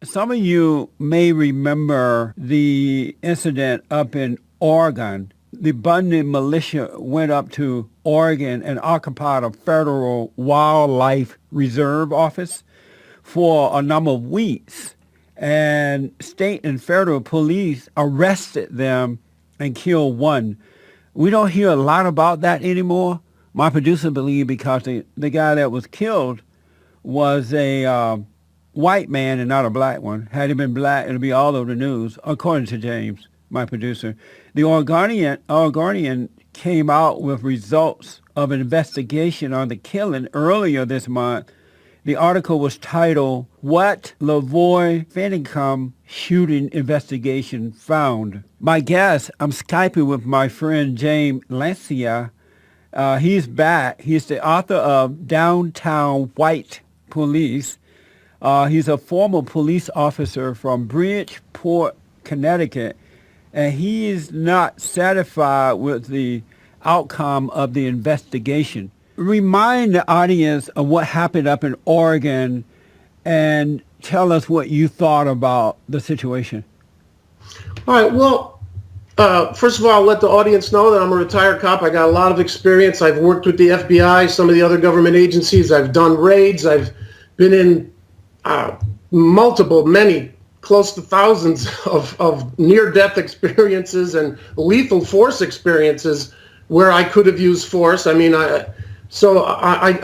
Some of you may remember the incident up in Oregon. The Bundy militia went up to Oregon and occupied a federal wildlife reserve office for a number of weeks. And state and federal police arrested them and killed one. We don't hear a lot about that anymore. My producer believed because the guy that was killed was a white man and not a black one. Had he been black, it'd be all over the news, according to James, my producer. The Oregonian came out with results of an investigation on the killing earlier this month. The article was titled, What Lavoy Finicum Shooting Investigation Found. My guest, I'm Skyping with my friend James Lancia. He's back. He's the author of Downtown White Police. He's a former police officer from Bridgeport, Connecticut, and he is not satisfied with the outcome of the investigation. Remind the audience of what happened up in Oregon and tell us what you thought about the situation. All right. Well, first of all, I'll let the audience know that I'm a retired cop. I got a lot of experience. I've worked with the FBI, some of the other government agencies. I've done raids. I've been in many, close to thousands of near-death experiences and lethal force experiences where I could have used force. I mean, I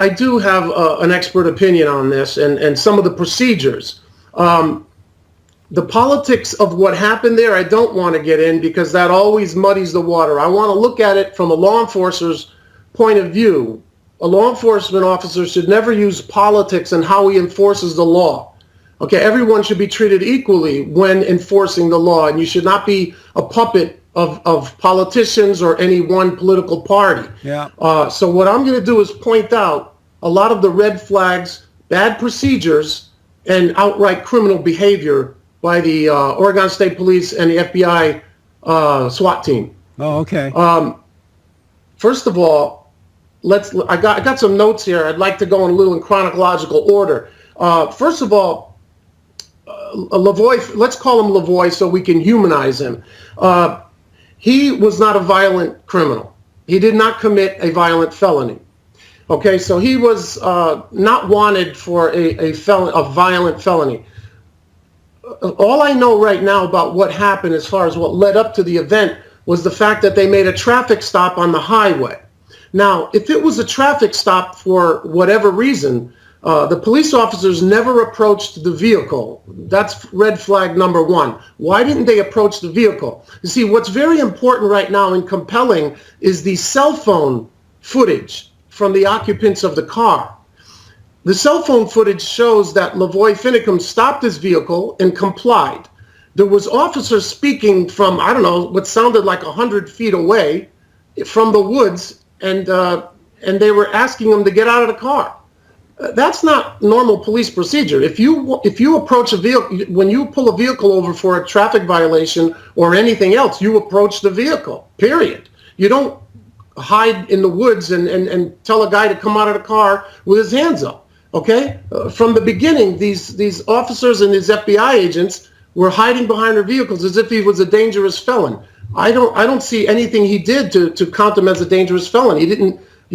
do have an expert opinion on this and some of the procedures. The politics of what happened there, I don't want to get in because that always muddies the water. I want to look at it from a law enforcer's point of view. A law enforcement officer should never use politics and how he enforces the law. Okay, everyone should be treated equally when enforcing the law, and you should not be a puppet of politicians or any one political party. Yeah. So what I'm going to do is point out a lot of the red flags, bad procedures, and outright criminal behavior by the Oregon State Police and the FBI SWAT team. Oh, okay. First of all, I got some notes here. I'd like to go in chronological order. First of all, Lavoy, let's call him Lavoy so we can humanize him. He was not a violent criminal. He did not commit a violent felony. Okay, so he was not wanted for a violent felony. All I know right now about what happened as far as what led up to the event was the fact that they made a traffic stop on the highway. Now, if it was a traffic stop for whatever reason, the police officers never approached the vehicle. That's red flag number one. Why didn't they approach the vehicle? You see, what's very important right now and compelling is the cell phone footage from the occupants of the car. The cell phone footage shows that Lavoy Finicum stopped his vehicle and complied. There was officers speaking from, I don't know, what sounded like 100 feet away from the woods, and they were asking him to get out of the car. That's not normal police procedure. If you approach a vehicle, when you pull a vehicle over for a traffic violation or anything else, you approach the vehicle, period. You don't hide in the woods and tell a guy to come out of the car with his hands up. Okay? From the beginning, these officers and these FBI agents were hiding behind their vehicles as if he was a dangerous felon. I don't see anything he did to count him as a dangerous felon. He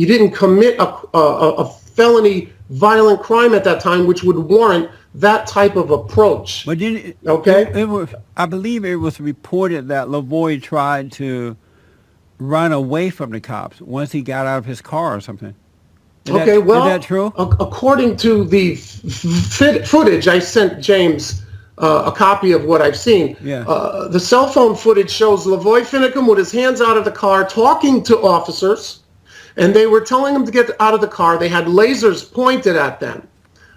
didn't commit a felony violent crime at that time, which would warrant that type of approach. But I believe it was reported that Lavoy tried to run away from the cops once he got out of his car or something. Is that true? According to the footage, I sent James a copy of what I've seen. Yeah. The cell phone footage shows Lavoy Finicum with his hands out of the car talking to officers, and they were telling him to get out of the car. They had lasers pointed at them.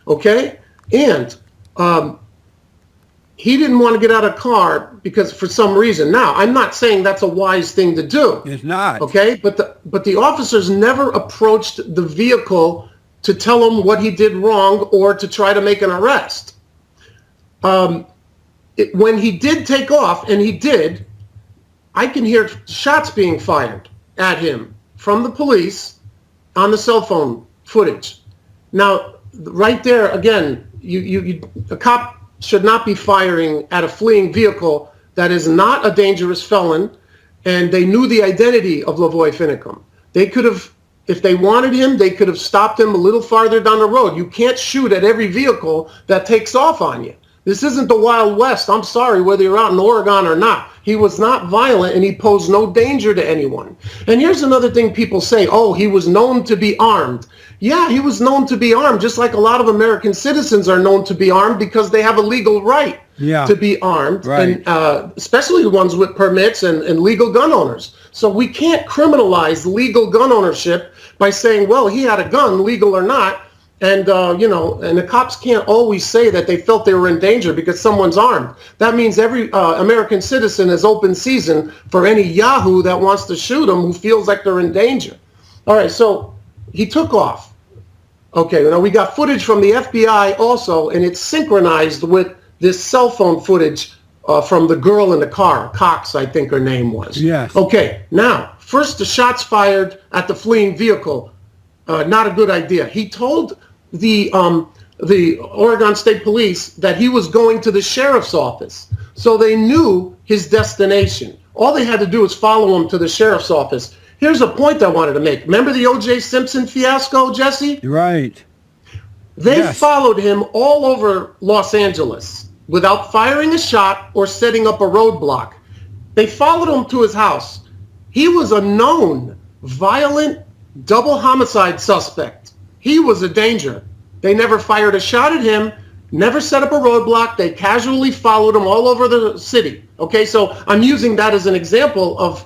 Okay? And he didn't want to get out of the car because for some reason. Now, I'm not saying that's a wise thing to do. It's not. Okay? But the officers never approached the vehicle to tell him what he did wrong or to try to make an arrest. When he did take off, and he did, I can hear shots being fired at him from the police on the cell phone footage. Now, right there, again, a cop should not be firing at a fleeing vehicle that is not a dangerous felon, and they knew the identity of Lavoy Finicum. They could have, if they wanted him, they could have stopped him a little farther down the road. You can't shoot at every vehicle that takes off on you. This isn't the Wild West. I'm sorry, whether you're out in Oregon or not. He was not violent, and he posed no danger to anyone. And here's another thing people say, oh, he was known to be armed. Yeah, he was known to be armed, just like a lot of American citizens are known to be armed because they have a legal right to be armed, right. And especially the ones with permits and legal gun owners. So we can't criminalize legal gun ownership by saying, well, he had a gun, legal or not. And, you know, and the cops can't always say that they felt they were in danger because someone's armed. That means every American citizen is open season for any yahoo that wants to shoot them who feels like they're in danger. All right, so he took off. Okay, now we got footage from the FBI also, and it's synchronized with this cell phone footage from the girl in the car, Cox, I think her name was. Yes. Okay, now, first the shots fired at the fleeing vehicle. Not a good idea. He told the Oregon State Police that he was going to the sheriff's office. So they knew his destination. All they had to do was follow him to the sheriff's office. Here's a point I wanted to make. Remember the O.J. Simpson fiasco, Jesse? Right. They followed him all over Los Angeles without firing a shot or setting up a roadblock. They followed him to his house. He was a known violent double homicide suspect. He was a danger. They never fired a shot at him, never set up a roadblock. They casually followed him all over the city. Okay, so I'm using that as an example of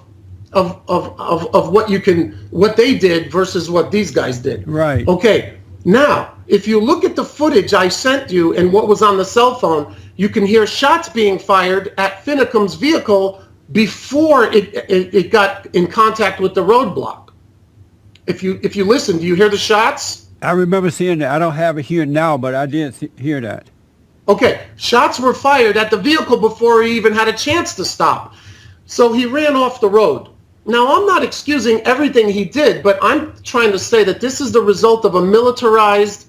what they did versus what these guys did. Right. Okay, now, if you look at the footage I sent you and what was on the cell phone, you can hear shots being fired at Finicum's vehicle before it got in contact with the roadblock. If you listen, do you hear the shots? I remember seeing that. I don't have it here now, but I did hear that. Okay, shots were fired at the vehicle before he even had a chance to stop. So he ran off the road. Now, I'm not excusing everything he did, but I'm trying to say that this is the result of a militarized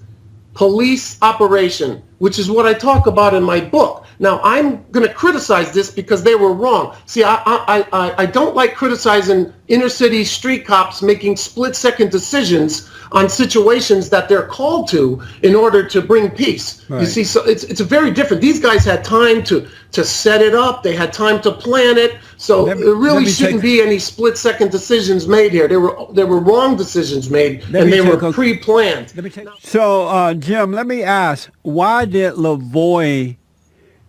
police operation, which is what I talk about in my book. Now, I'm going to criticize this because they were wrong. See, I don't like criticizing inner city street cops making split-second decisions on situations that they're called to in order to bring peace. Right. You see, so it's very different. These guys had time to set it up. They had time to plan it. So there really shouldn't be any split-second decisions made here. There were wrong decisions made, and they were pre-planned. So, Jim, let me ask, why did Lavoy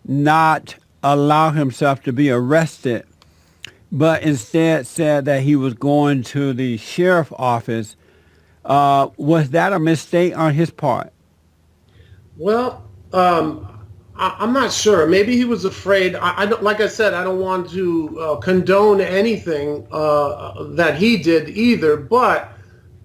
not allow himself to be arrested, but instead said that he was going to the sheriff's office? Was that a mistake on his part? Well, I'm not sure. Maybe he was afraid. I don't, like I said, I don't want to condone anything that he did either, but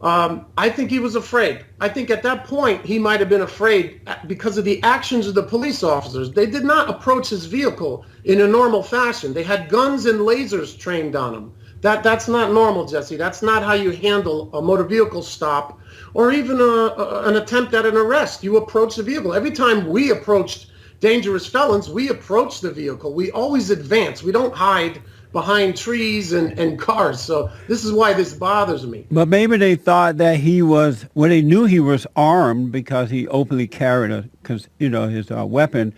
I think he was afraid. I think at that point he might have been afraid because of the actions of the police officers. They did not approach his vehicle in a normal fashion. They had guns and lasers trained on him. That's not normal, Jesse. That's not how you handle a motor vehicle stop or even an attempt at an arrest. You approach the vehicle. Every time we approached dangerous felons, we approach the vehicle. We always advance. We don't hide behind trees and cars. So this is why this bothers me. But maybe they thought that they knew he was armed because he openly carried his weapon.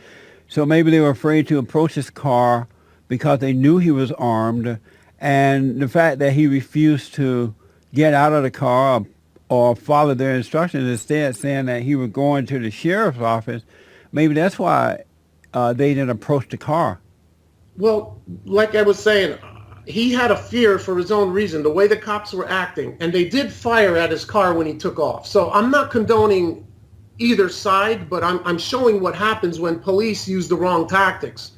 So maybe they were afraid to approach his car because they knew he was armed. And the fact that he refused to get out of the car or follow their instructions, instead saying that he was going to the sheriff's office, maybe that's why they didn't approach the car. Well, like I was saying, he had a fear for his own reason, the way the cops were acting, and they did fire at his car when he took off. So I'm not condoning either side, but I'm showing what happens when police use the wrong tactics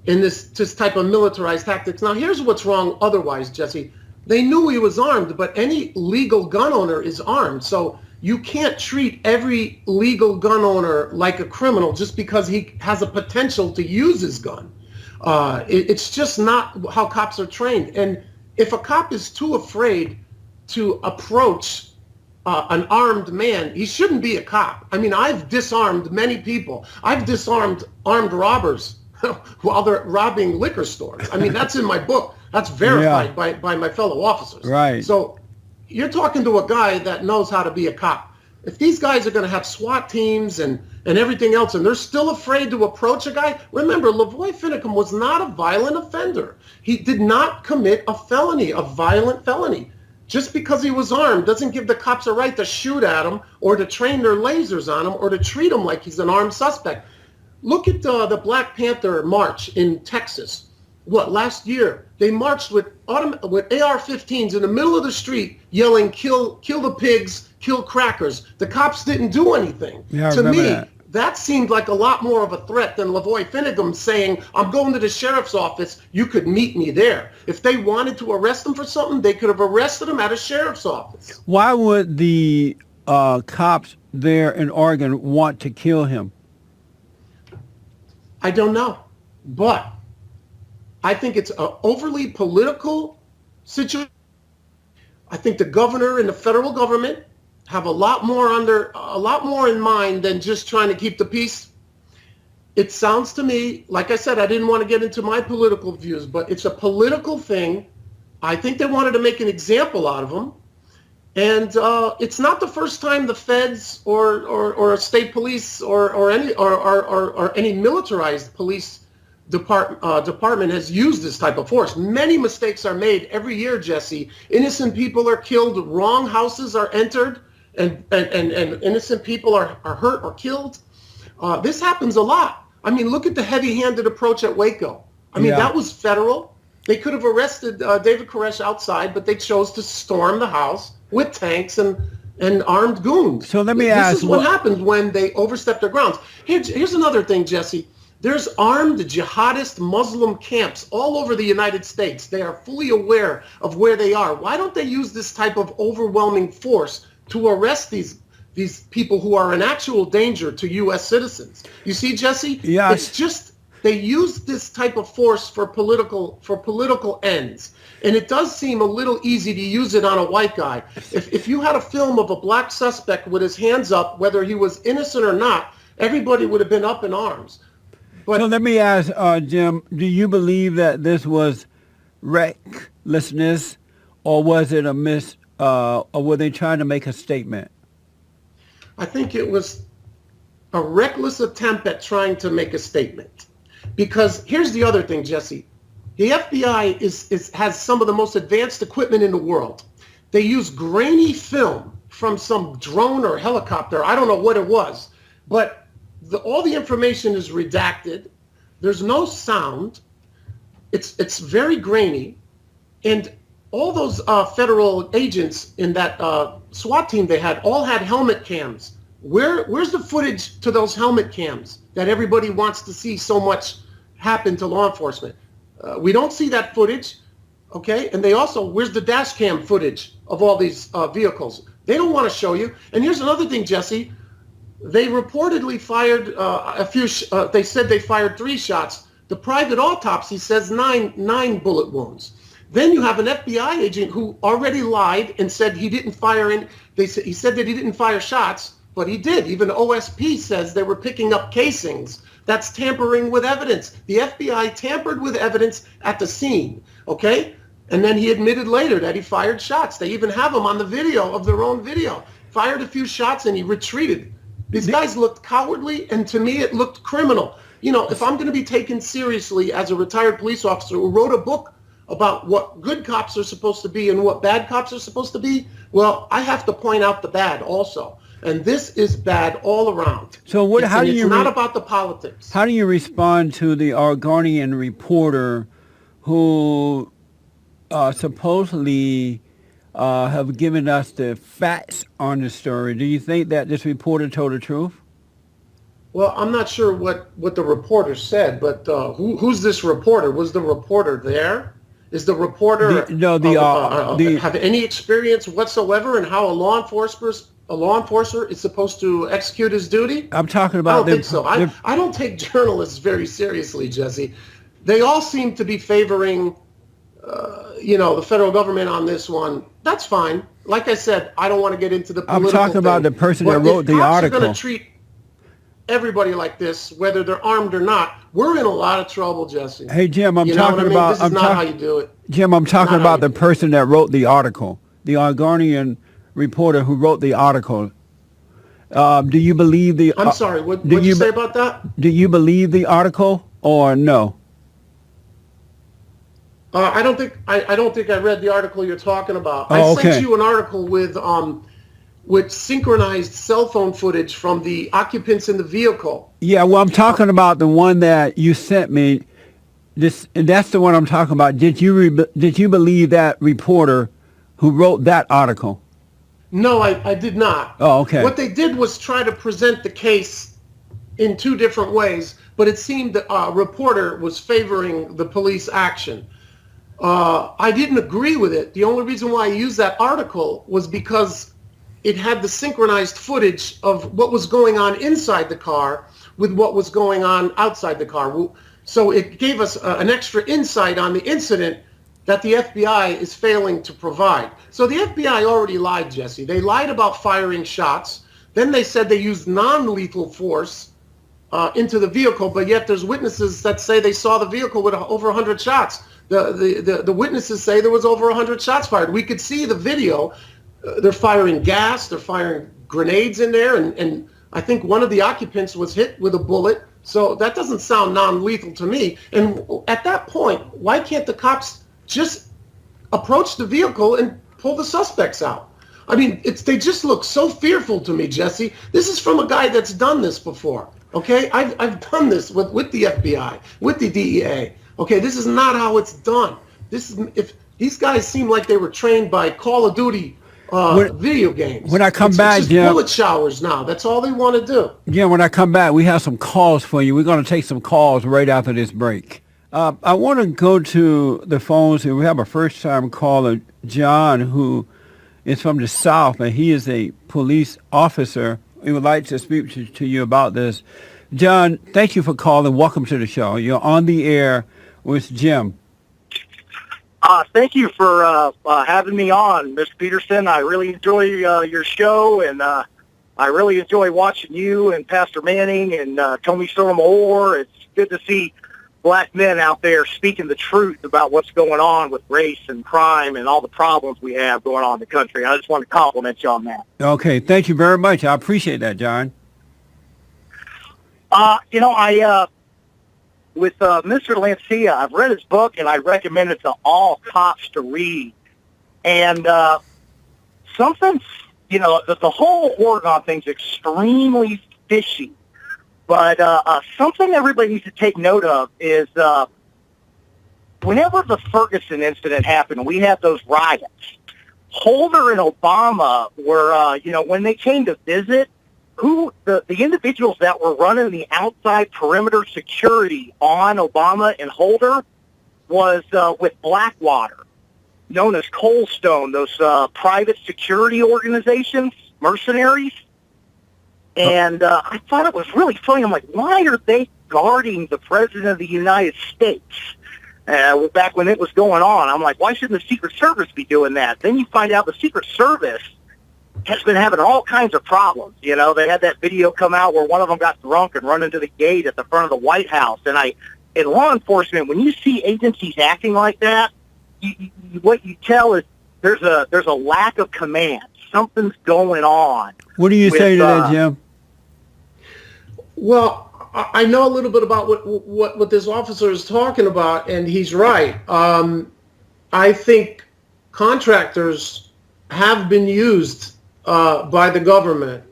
in this type of militarized tactics. Now, here's what's wrong otherwise, Jesse. They knew he was armed, but any legal gun owner is armed. So you can't treat every legal gun owner like a criminal just because he has a potential to use his gun. It's just not how cops are trained. And if a cop is too afraid to approach an armed man, he shouldn't be a cop. I mean, I've disarmed many people. I've disarmed armed robbers while they're robbing liquor stores. I mean, that's in my book. That's verified by my fellow officers. Right. So you're talking to a guy that knows how to be a cop. If these guys are going to have SWAT teams and everything else, and they're still afraid to approach a guy, remember, Lavoy Finicum was not a violent offender. He did not commit a felony, a violent felony. Just because he was armed doesn't give the cops a right to shoot at him or to train their lasers on him or to treat him like he's an armed suspect. Look at the Black Panther march in Texas. Last year? They marched with AR-15s in the middle of the street yelling, kill the pigs, kill crackers. The cops didn't do anything. Yeah, to me, that. that seemed like a lot more of a threat than Lavoy Finicum saying, I'm going to the sheriff's office, you could meet me there. If they wanted to arrest him for something, they could have arrested him at a sheriff's office. Why would the cops there in Oregon want to kill him? I don't know. But I think it's an overly political situation. I think the governor and the federal government have a lot more in mind than just trying to keep the peace. It sounds to me, like I said, I didn't want to get into my political views, but it's a political thing. I think they wanted to make an example out of him. And it's not the first time the feds or state police or any militarized police department has used this type of force. Many mistakes are made every year, Jesse. Innocent people are killed, wrong houses are entered, and innocent people are hurt or killed. This happens a lot. I mean, look at the heavy-handed approach at Waco. I mean, that was federal. They could have arrested David Koresh outside, but they chose to storm the house with tanks and armed goons. So let me ask. This is what happens when they overstep their grounds. Here's another thing, Jesse. There's armed jihadist Muslim camps all over the United States. They are fully aware of where they are. Why don't they use this type of overwhelming force to arrest these people who are an actual danger to U.S. citizens? You see, Jesse? Yes. It's just they use this type of force for political ends. And it does seem a little easy to use it on a white guy. If you had a film of a black suspect with his hands up, whether he was innocent or not, everybody would have been up in arms. But so let me ask, Jim, do you believe that this was recklessness, or was it or were they trying to make a statement? I think it was a reckless attempt at trying to make a statement. Because here's the other thing, Jesse. The FBI has some of the most advanced equipment in the world. They use grainy film from some drone or helicopter. I don't know what it was, but all the information is redacted. There's no sound. It's very grainy. And all those federal agents in that SWAT team they had all had helmet cams. Where's the footage to those helmet cams that everybody wants to see so much happen to law enforcement? We don't see that footage, okay? And they also, where's the dash cam footage of all these vehicles? They don't want to show you. And here's another thing, Jesse. They reportedly fired they said they fired 3 shots. The private autopsy says nine bullet wounds. Then you have an FBI agent who already lied and said he didn't fire in. He said that he didn't fire shots, but he did. Even OSP says they were picking up casings. That's tampering with evidence. The FBI tampered with evidence at the scene, okay? And then he admitted later that he fired shots. They even have him on the video of their own video. Fired a few shots and he retreated. These guys looked cowardly, and to me it looked criminal. You know, if I'm going to be taken seriously as a retired police officer who wrote a book about what good cops are supposed to be and what bad cops are supposed to be, well, I have to point out the bad also. And this is bad all around. So how do you? It's not about the politics. How do you respond to the Oregonian reporter who supposedly have given us the facts on the story? Do you think that this reporter told the truth? Well, I'm not sure what the reporter said, but who's this reporter? Was the reporter there? Is the reporter have any experience whatsoever in how a law enforcer is supposed to execute his duty? I'm talking about. I don't think so. I don't take journalists very seriously, Jesse. They all seem to be favoring, the federal government on this one, that's fine. Like I said, I don't want to get into the political I'm talking about the person that wrote the article. If cops are going to treat everybody like this, whether they're armed or not, we're in a lot of trouble, Jesse. Hey, Jim, I'm talking about... This is not how you do it. Jim, I'm talking about the person that wrote the article, the Oregonian reporter who wrote the article. Do you believe the... I'm sorry, what did you say about that? Do you believe the article or no? I don't think I read the article you're talking about. Oh, I sent you an article with synchronized cell phone footage from the occupants in the vehicle. Yeah, well, I'm talking about the one that you sent me. And that's the one I'm talking about. Did you believe that reporter who wrote that article? No, I did not. Oh, okay. What they did was try to present the case in two different ways, but it seemed that a reporter was favoring the police action. I didn't agree with it. The only reason why I used that article was because it had the synchronized footage of what was going on inside the car with what was going on outside the car. So it gave us an extra insight on the incident that the FBI is failing to provide. So the FBI already lied, Jesse. They lied about firing shots. Then they said they used non-lethal force into the vehicle, but yet there's witnesses that say they saw the vehicle with over 100 shots. The witnesses say there was over 100 shots fired. We could see the video. They're firing gas. They're firing grenades in there, and I think one of the occupants was hit with a bullet. So that doesn't sound non-lethal to me. And at that point, why can't the cops just approach the vehicle and pull the suspects out? I mean, they just look so fearful to me, Jesse. This is from a guy that's done this before. Okay, I've done this with the FBI, with the DEA. Okay, this is not how it's done. If these guys seem like they were trained by Call of Duty video games. When I come back, it's just Jim, bullet showers now. That's all they want to do. Yeah, when I come back, we have some calls for you. We're going to take some calls right after this break. I want to go to the phones, and we have a first-time caller, John, who is from the South, and he is a police officer. We would like to speak to you about this. John, thank you for calling. Welcome to the show. You're on the air with Jim. Thank you for having me on, Ms. Peterson. I really enjoy your show, and I really enjoy watching you and Pastor Manning and Tony Sotomayor. It's good to see black men out there speaking the truth about what's going on with race and crime and all the problems we have going on in the country. I just want to compliment you on that. Okay, thank you very much. I appreciate that, John. With Mr. Lancia, I've read his book, and I recommend it to all cops to read. And something, the whole Oregon thing's extremely fishy. But something everybody needs to take note of is whenever the Ferguson incident happened, we had those riots. Holder and Obama were, when they came to visit, the individuals that were running the outside perimeter security on Obama and Holder was with Blackwater, known as Coldstone, those private security organizations, mercenaries. And I thought it was really funny. I'm like, why are they guarding the President of the United States? Back when it was going on, I'm like, why shouldn't the Secret Service be doing that? Then you find out the Secret Service has been having all kinds of problems. They had that video come out where one of them got drunk and run into the gate at the front of the White House. And in law enforcement, when you see agencies acting like that, what you tell is there's a lack of command. Something's going on. What do you say to that, Jim? Well, I know a little bit about what this officer is talking about, and he's right. I think contractors have been used by the government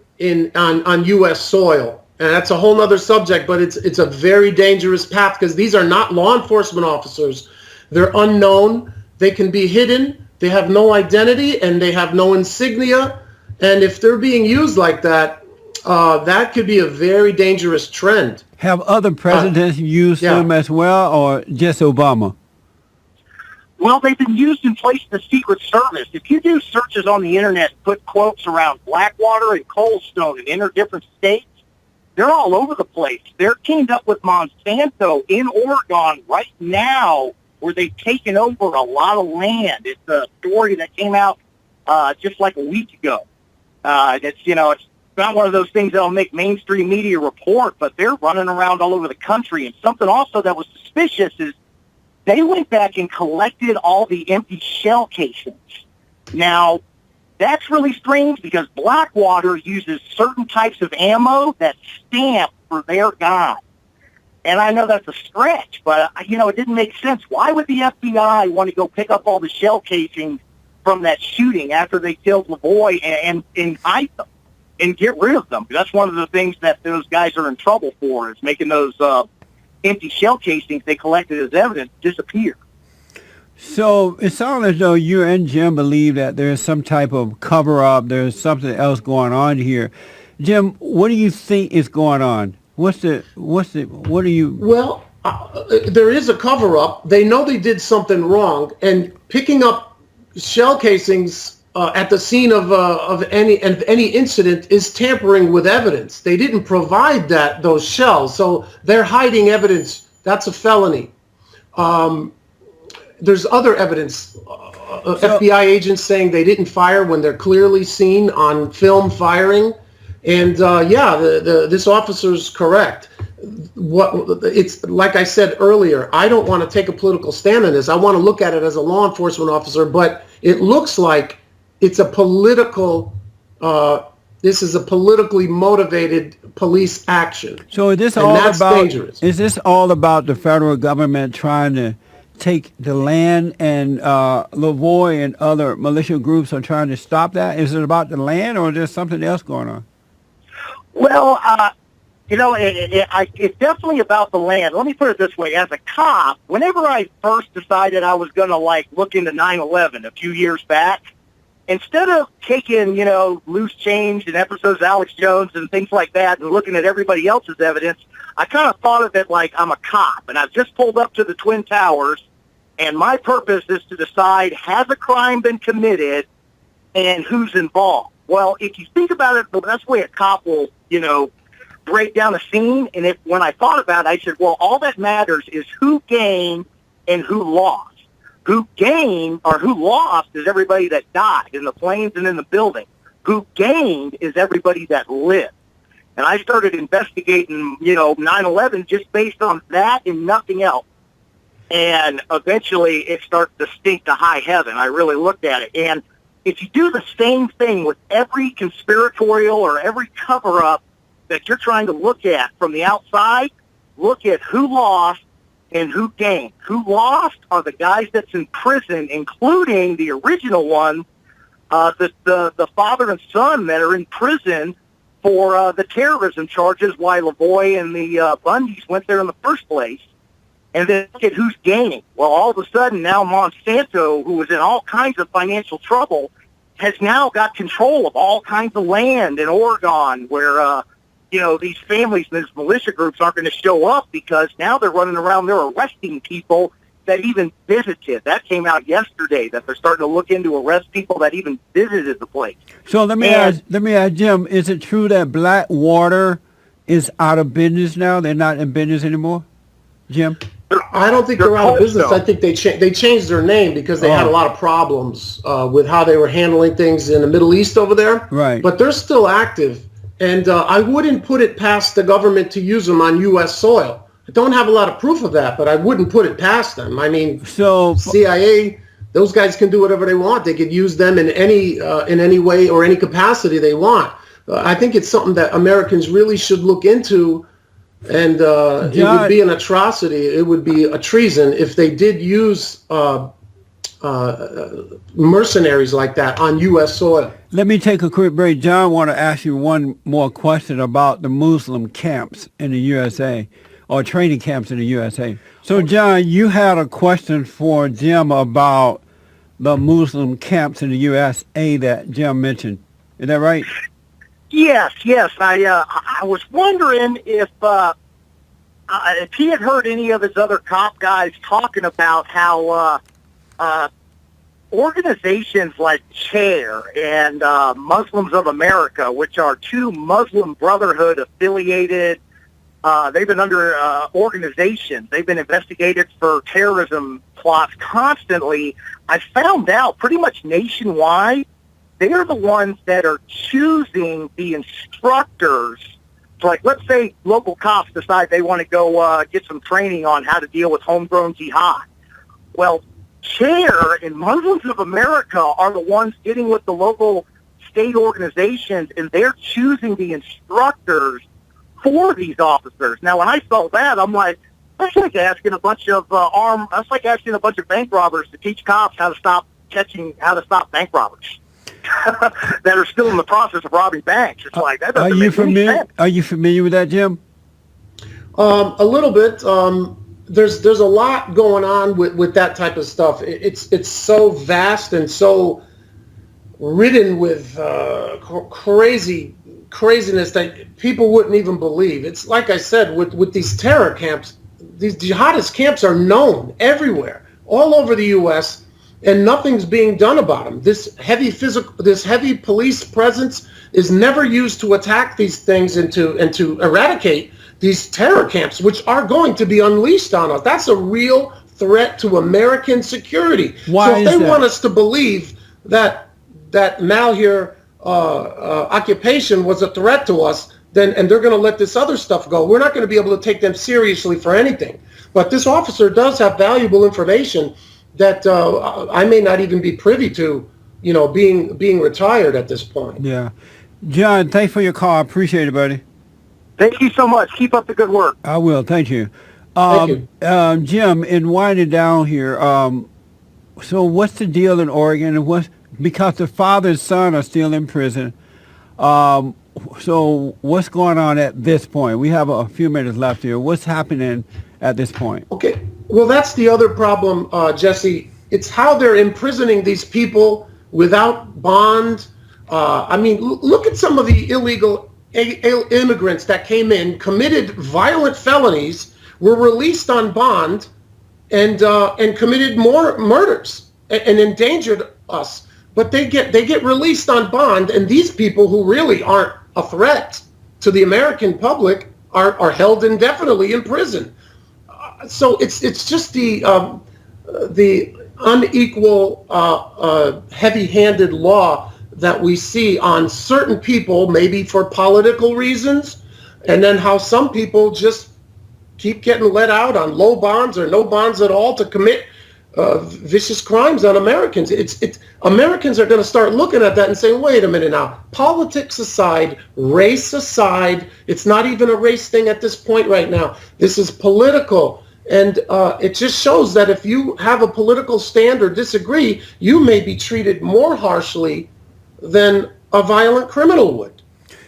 on U.S. soil, and that's a whole other subject. But it's a very dangerous path because these are not law enforcement officers. They're unknown. They can be hidden. They have no identity and they have no insignia. And if they're being used like that, that could be a very dangerous trend. Have other presidents used them as well, or just Obama? Well, they've been used in place of the Secret Service. If you do searches on the Internet, put quotes around Blackwater and Coldstone and enter different states, they're all over the place. They're teamed up with Monsanto in Oregon right now where they've taken over a lot of land. It's a story that came out just like a week ago. It's not one of those things that'll make mainstream media report, but they're running around all over the country. And something also that was suspicious is they went back and collected all the empty shell casings. Now, that's really strange because Blackwater uses certain types of ammo that's stamped for their god. And I know that's a stretch, but, it didn't make sense. Why would the FBI want to go pick up all the shell casings from that shooting after they killed Lavoy and hide them and get rid of them? That's one of the things that those guys are in trouble for, is making those empty shell casings they collected as evidence disappear. So it sounds as though you and Jim believe that there's some type of cover-up, there's something else going on here. Jim, what do you think is going on? What do you... Well, there is a cover-up. They know they did something wrong, and picking up shell casings at the scene of any incident is tampering with evidence. They didn't provide those shells, so they're hiding evidence. That's a felony. There's other evidence. FBI agents saying they didn't fire when they're clearly seen on film firing. And this officer's correct. It's like I said earlier, I don't want to take a political stand on this. I want to look at it as a law enforcement officer, but it looks like it's a political. This is a politically motivated police action. So is this dangerous. Is this all about the federal government trying to take the land, and Lavoy and other militia groups are trying to stop that? Is it about the land, or is there something else going on? Well, it's definitely about the land. Let me put it this way. As a cop, whenever I first decided I was going to, look into 9/11 a few years back, instead of taking, loose change and episodes of Alex Jones and things like that and looking at everybody else's evidence, I kind of thought of it like I'm a cop, and I've just pulled up to the Twin Towers, and my purpose is to decide, has a crime been committed and who's involved? Well, if you think about it, that's the way a cop will, break down a scene. And when I thought about it, I said, well, all that matters is who gained and who lost. Who gained or who lost is everybody that died in the planes and in the building. Who gained is everybody that lived. And I started investigating, 9/11 just based on that and nothing else. And eventually it started to stink to high heaven. I really looked at it. And if you do the same thing with every conspiratorial or every cover-up that you're trying to look at from the outside, look at who lost and who gained. Who lost are the guys that's in prison, including the original one, the father and son that are in prison for the terrorism charges, why Lavoy and the Bundys went there in the first place. And then look at who's gaining. Well, all of a sudden now Monsanto, who was in all kinds of financial trouble, has now got control of all kinds of land in Oregon where, these families and these militia groups aren't going to show up because now they're running around, they're arresting people that even visited. That came out yesterday, that they're starting to look into arrest people that even visited the place. So let me ask Jim, is it true that Blackwater is out of business now? They're not in business anymore, Jim? I don't think they're out of business. I think they changed their name because they had a lot of problems with how they were handling things in the Middle East over there. Right. But they're still active, and I wouldn't put it past the government to use them on U.S. soil. I don't have a lot of proof of that, but I wouldn't put it past them. I mean, CIA, those guys can do whatever they want. They could use them in any way or any capacity they want. I think it's something that Americans really should look into. And it would be an atrocity. It would be a treason if they did use mercenaries like that on U.S. soil. Let me take a quick break. John, I want to ask you one more question about the Muslim camps in the USA, or training camps in the USA. So, John, you had a question for Jim about the Muslim camps in the USA that Jim mentioned. Is that right? Yes. I was wondering if he had heard any of his other cop guys talking about how organizations like CHAIR and Muslims of America, which are two Muslim Brotherhood affiliated They've been under organizations. They've been investigated for terrorism plots constantly. I found out pretty much nationwide, they're the ones that are choosing the instructors. Like, let's say local cops decide they want to go get some training on how to deal with homegrown jihad. Well, CHAIR and Muslims of America are the ones getting with the local state organizations, and they're choosing the instructors for these officers. Now, when I saw that, I'm like, that's like asking a bunch of that's like asking a bunch of bank robbers to teach cops how to stop bank robbers that are still in the process of robbing banks. It's like, that doesn't make any sense. Are you familiar with that, Jim? A little bit. There's a lot going on with that type of stuff. It's so vast and so ridden with craziness that people wouldn't even believe. It's like I said, with these terror camps, these jihadist camps are known everywhere, all over the U.S., and nothing's being done about them. This heavy police presence is never used to attack these things and to eradicate these terror camps, which are going to be unleashed on us. That's a real threat to American security. So if they want us to believe that Malheur occupation was a threat to us, and they're going to let this other stuff go, we're not going to be able to take them seriously for anything. But this officer does have valuable information that I may not even be privy to, being retired at this point. Yeah. John, thanks for your call. I appreciate it, buddy. Thank you so much. Keep up the good work. I will. Thank you. Thank you. Jim, in winding down here, so what's the deal in Oregon? And because the father and son are still in prison, so what's going on at this point? We have a few minutes left here. What's happening at this point? Okay. Well, that's the other problem, Jesse. It's how they're imprisoning these people without bond. Look at some of the illegal immigrants that came in, committed violent felonies, were released on bond, and committed more murders and endangered us. But they get released on bond, and these people who really aren't a threat to the American public are held indefinitely in prison. So it's just the unequal, heavy-handed law that we see on certain people, maybe for political reasons, and then how some people just keep getting let out on low bonds or no bonds at all to commit vicious crimes on Americans. Americans are going to start looking at that and saying, wait a minute now, politics aside, race aside, it's not even a race thing at this point right now. This is political. And it just shows that if you have a political stand or disagree, you may be treated more harshly than a violent criminal would.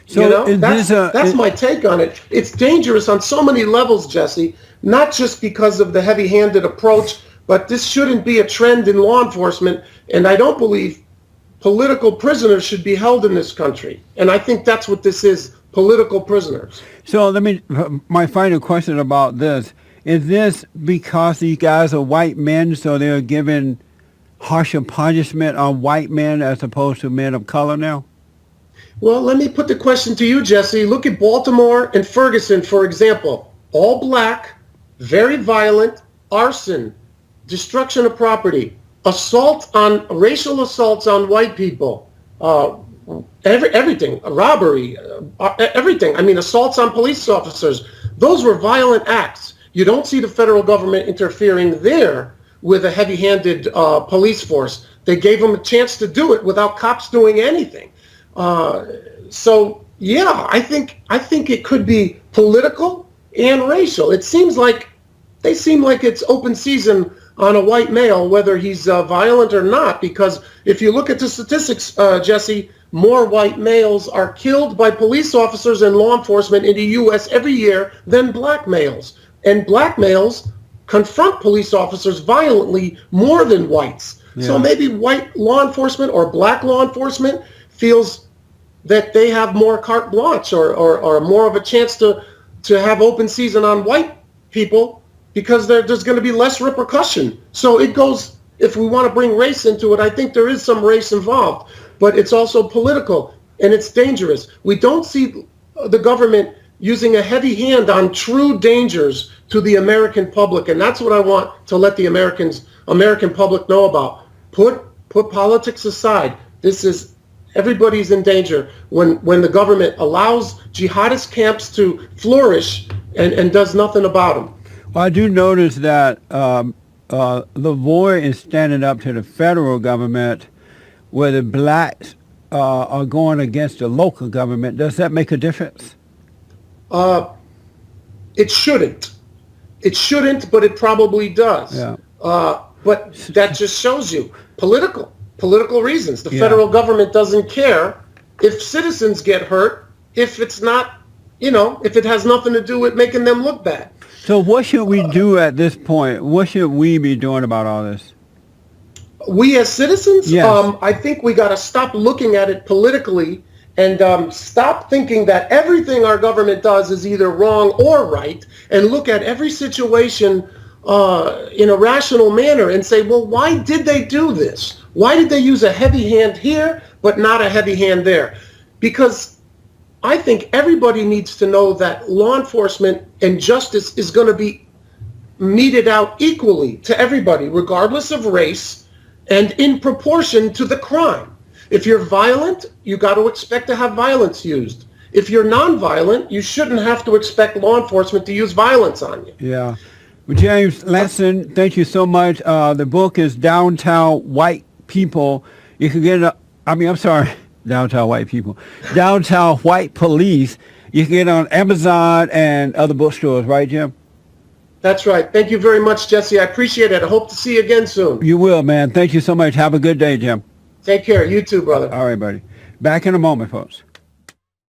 So that's my take on it. It's dangerous on so many levels, Jesse, not just because of the heavy-handed approach, but this shouldn't be a trend in law enforcement. And I don't believe political prisoners should be held in this country. And I think that's what this is, political prisoners. So my final question about this. Is this because these guys are white men, so they're given harsher punishment on white men as opposed to men of color now? Well, let me put the question to you, Jesse. Look at Baltimore and Ferguson, for example. All black, very violent, arson, destruction of property, racial assaults on white people, everything, robbery, everything. Assaults on police officers. Those were violent acts. You don't see the federal government interfering there with a heavy-handed police force. They gave them a chance to do it without cops doing anything. So yeah, I think it could be political and racial. They seem like it's open season on a white male, whether he's violent or not. Because if you look at the statistics, Jesse, more white males are killed by police officers and law enforcement in the U.S. every year than black males. And black males confront police officers violently more than whites. Yeah. So maybe white law enforcement or black law enforcement feels that they have more carte blanche or more of a chance to have open season on white people because there's going to be less repercussion. So it goes, if we want to bring race into it, I think there is some race involved, but it's also political and it's dangerous. We don't see the government using a heavy hand on true dangers to the American public. And that's what I want to let the American public know about. Put politics aside. Everybody's in danger when the government allows jihadist camps to flourish and does nothing about them. Well, I do notice that Lavoy is standing up to the federal government where the blacks are going against the local government. Does that make a difference? It shouldn't. It shouldn't, but it probably does. Yeah. But that just shows you political reasons. The federal government doesn't care if citizens get hurt, if it's not, if it has nothing to do with making them look bad. So what should we do at this point? What should we be doing about all this? We as citizens, yes. I think we got to stop looking at it politically and stop thinking that everything our government does is either wrong or right, and look at every situation in a rational manner and say, well, why did they do this? Why did they use a heavy hand here but not a heavy hand there? Because I think everybody needs to know that law enforcement and justice is going to be meted out equally to everybody, regardless of race and in proportion to the crime. If you're violent, you got to expect to have violence used. If you're nonviolent, you shouldn't have to expect law enforcement to use violence on you. Yeah. Well, James Lasson, thank you so much. The book is Downtown White People. You can get it, Downtown White People. Downtown White Police. You can get it on Amazon and other bookstores, right, Jim? That's right. Thank you very much, Jesse. I appreciate it. I hope to see you again soon. You will, man. Thank you so much. Have a good day, Jim. Take care. You too, brother. All right, buddy. Back in a moment, folks.